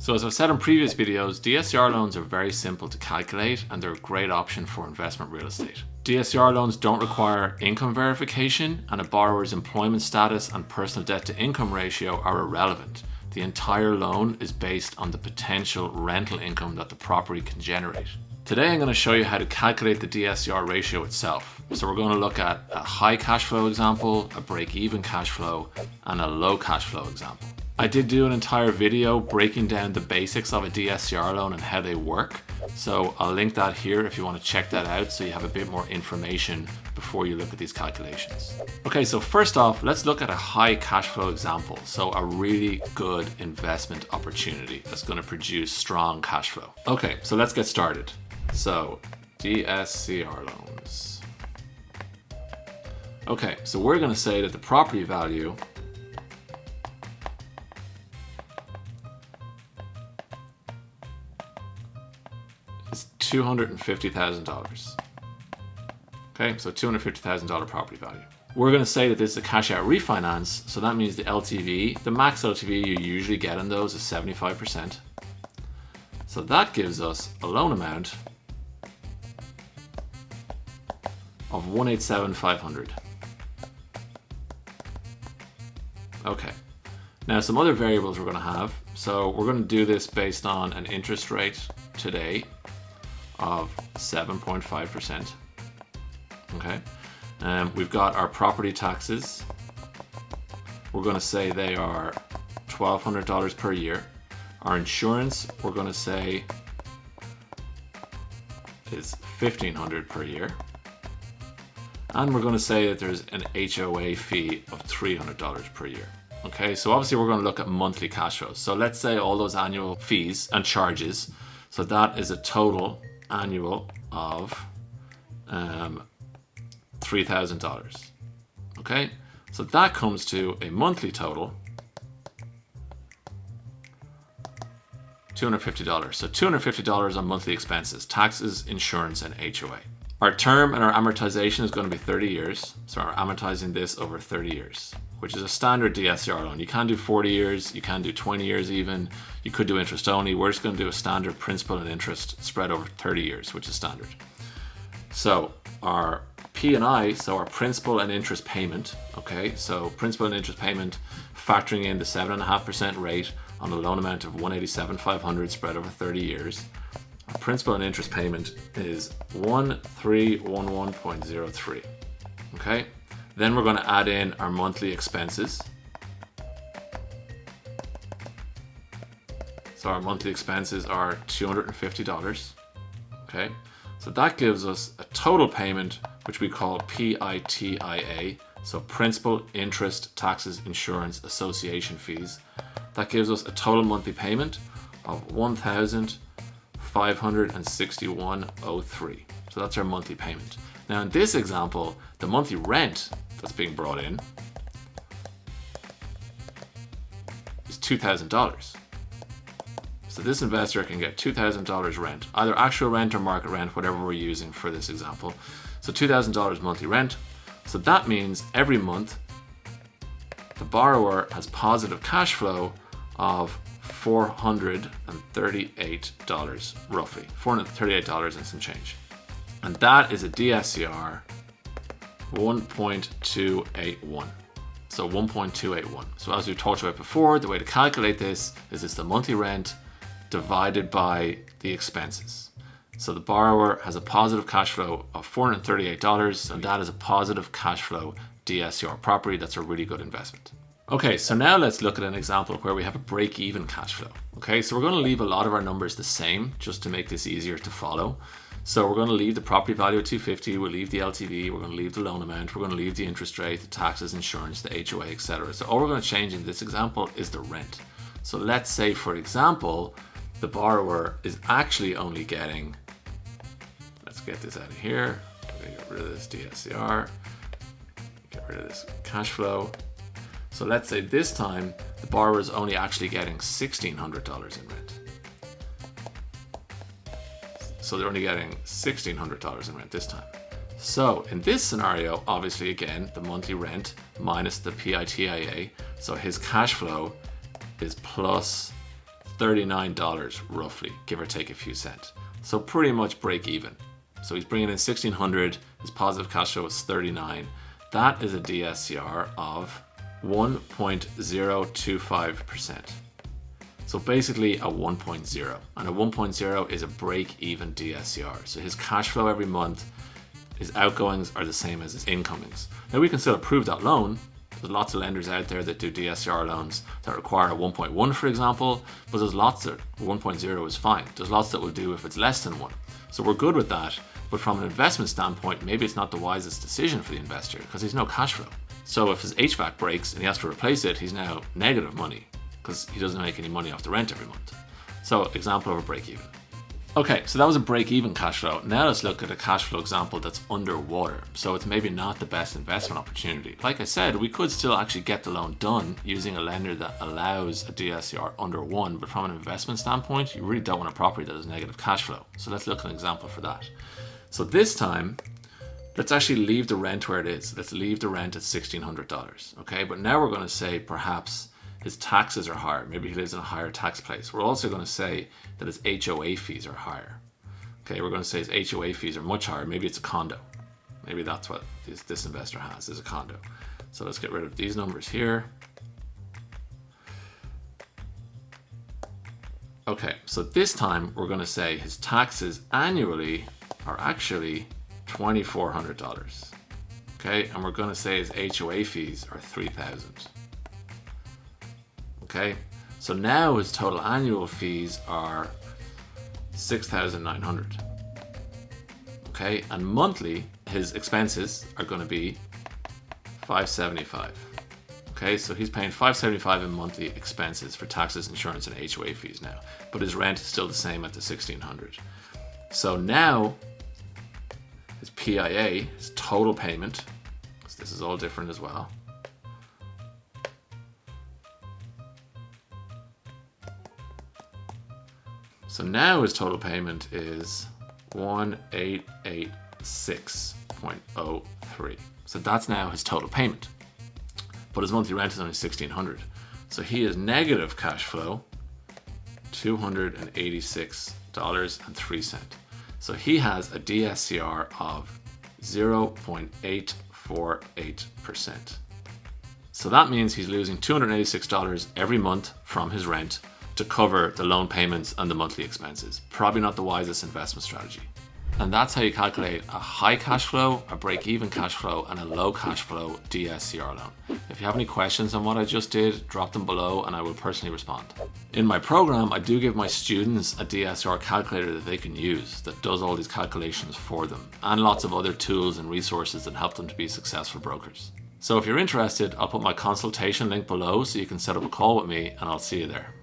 So as I've said in previous videos, DSCR loans are very simple to calculate and they're a great option for investment real estate. DSCR loans don't require income verification, and a borrower's employment status and personal debt to income ratio are irrelevant. The entire loan is based on the potential rental income that the property can generate. Today I'm going to show you how to calculate the DSCR ratio itself. So we're going to look at a high cash flow example, a break-even cash flow, and a low cash flow example. I did do an entire video breaking down the basics of a DSCR loan and how they work. So I'll link that here if you want to check that out so you have a bit more information before you look at these calculations. Okay, so first off, let's look at a high cash flow example. So a really good investment opportunity that's going to produce strong cash flow. Okay, so let's get started. So DSCR loans. Okay, so we're going to say that the property value is $250,000. Okay, so $250,000 property value. We're going to say that this is a cash out refinance, so that means the LTV, the max LTV you usually get on those is 75%. So that gives us a loan amount of $187,500. Okay, now some other variables we're going to have. So we're going to do this based on an interest rate today of 7.5%. Okay, we've got our property taxes. We're going to say they are $1,200 per year. Our insurance, we're going to say, is $1,500 per year. And we're going to say that there's an HOA fee of $300 per year. Okay, so obviously we're going to look at monthly cash flows. So let's say all those annual fees and charges. So that is a total annual of $3,000. Okay, so that comes to a monthly total $250. So $250 on monthly expenses, taxes, insurance, and HOA. Our term and our amortization is going to be 30 years. So we're amortizing this over 30 years, which is a standard DSCR loan. You can do 40 years, you can do 20 years even. You could do interest only. We're just going to do a standard principal and interest spread over 30 years, which is standard. So our P&I, so our principal and interest payment, okay, so principal and interest payment factoring in the 7.5% rate on a loan amount of $187,500 spread over 30 years. Our principal and interest payment is $1,311.03. Okay, then we're going to add in our monthly expenses. So our monthly expenses are $250. Okay, so that gives us a total payment which we call PITIA. So principal, interest, taxes, insurance, association fees. That gives us a total monthly payment of $1,561.03. So that's our monthly payment. Now in this example, the monthly rent that's being brought in is $2,000. So this investor can get $2,000 rent, either actual rent or market rent, whatever we're using for this example. So $2,000 monthly rent. So that means every month the borrower has positive cash flow of $438, roughly $438 and some change. And that is a DSCR 1.281. So 1.281. So as we've talked about before, the way to calculate this is it's the monthly rent divided by the expenses. So the borrower has a positive cash flow of $438, and that is a positive cash flow DSCR property. That's a really good investment. Okay, so now let's look at an example where we have a break-even cash flow. Okay, so we're going to leave a lot of our numbers the same just to make this easier to follow. So we're going to leave the property value at $250, we'll leave the LTV, we're going to leave the loan amount, we're going to leave the interest rate, the taxes, insurance, the HOA, etc. So all we're going to change in this example is the rent. So let's say, for example, the borrower is actually only getting, let's get this out of here, get rid of this DSCR, get rid of this cash flow. So let's say this time the borrower is only actually getting $1,600 in rent. So they're only getting $1,600 in rent this time. So in this scenario, obviously again, the monthly rent minus the PITIA, so his cash flow is plus $39 roughly, give or take a few cents. So pretty much break even. So he's bringing in 1,600, his positive cash flow is 39. That is a DSCR of 1.025%. So basically a 1.0, and a 1.0 is a break-even DSCR. So his cash flow every month, his outgoings are the same as his incomings. Now we can still approve that loan. There's lots of lenders out there that do DSCR loans that require a 1.1, for example, but there's lots that 1.0 is fine. There's lots that will do if it's less than 1. So we're good with that, but from an investment standpoint, maybe it's not the wisest decision for the investor because there's no cash flow. So if his HVAC breaks and he has to replace it, he's now negative money because he doesn't make any money off the rent every month. So example of a break even. Okay, so that was a break-even cash flow. Now let's look at a cash flow example that's underwater. So it's maybe not the best investment opportunity. Like I said, we could still actually get the loan done using a lender that allows a DSCR under 1, but from an investment standpoint, you really don't want a property that has negative cash flow. So let's look at an example for that. So this time, let's actually leave the rent where it is. Let's leave the rent at $1,600, okay? But now we're going to say perhaps his taxes are higher. Maybe he lives in a higher tax place. We're also going to say that his HOA fees are higher. Okay, we're going to say his HOA fees are much higher. Maybe it's a condo. Maybe that's what this investor has, is a condo. So let's get rid of these numbers here. Okay, so this time we're going to say his taxes annually are actually $2,400. Okay, and we're going to say his HOA fees are $3,000. Okay, so now his total annual fees are $6,900. Okay, and monthly his expenses are going to be $575. Okay, so he's paying $575 in monthly expenses for taxes, insurance, and HOA fees now, but his rent is still the same at the $1,600. So now his PIA, his total payment, because this is all different as well. So now his total payment is $1,886.03. So that's now his total payment. But his monthly rent is only $1,600. So he is negative cash flow, $286.03. So he has a DSCR of 0.848%. So that means he's losing $286 every month from his rent to cover the loan payments and the monthly expenses. Probably not the wisest investment strategy. And that's how you calculate a high cash flow, a break-even cash flow, and a low cash flow DSCR loan. If you have any questions on what I just did, drop them below and I will personally respond. In my program, I do give my students a DSCR calculator that they can use that does all these calculations for them, and lots of other tools and resources that help them to be successful brokers. So if you're interested, I'll put my consultation link below so you can set up a call with me and I'll see you there.